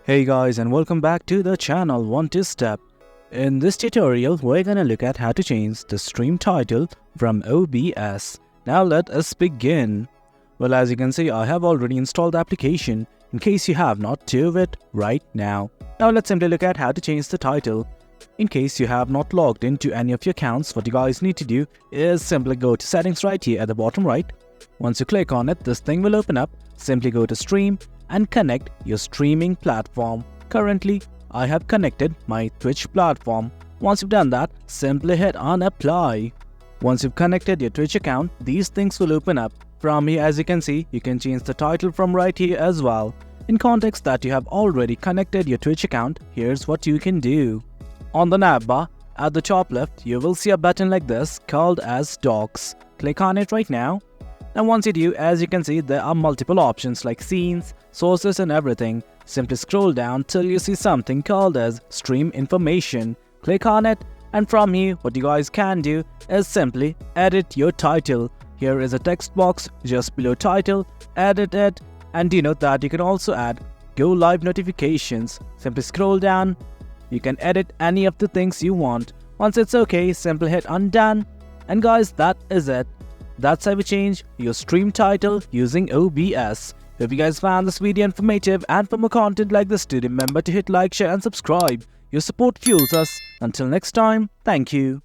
Hey guys, and welcome back to the channel 1-2-Step. In this tutorial, we're gonna look at how to change the stream title from OBS. Now let us begin. Well, as you can see, I have already installed the application. In case you have not, do it right now. Now let's simply look at how to change the title. In case you have not logged into any of your accounts, what you guys need to do is simply go to settings right here at the bottom right. Once you click on it, this thing will open up. Simply go to stream and connect your streaming platform. Currently, I have connected my Twitch platform. Once you've done that, simply hit on apply. Once you've connected your Twitch account, these things will open up. From here, as you can see, you can change the title from right here as well. In context that you have already connected your Twitch account, here's what you can do. On the navbar, at the top left, you will see a button like this called as Docs. Click on it right now. And once you do, as you can see, there are multiple options like scenes, sources and everything. Simply scroll down till you see something called as stream information. Click on it, and from here what you guys can do is simply edit your title. Here is a text box just below title. Edit it, and denote that you can also add go live notifications. Simply scroll down. You can edit any of the things you want. Once it's okay, simply hit on done. And guys, that is it. That's how we change your stream title using OBS. If you guys found this video informative, and for more content like this, do remember to hit like, share and subscribe. Your support fuels us. Until next time, thank you.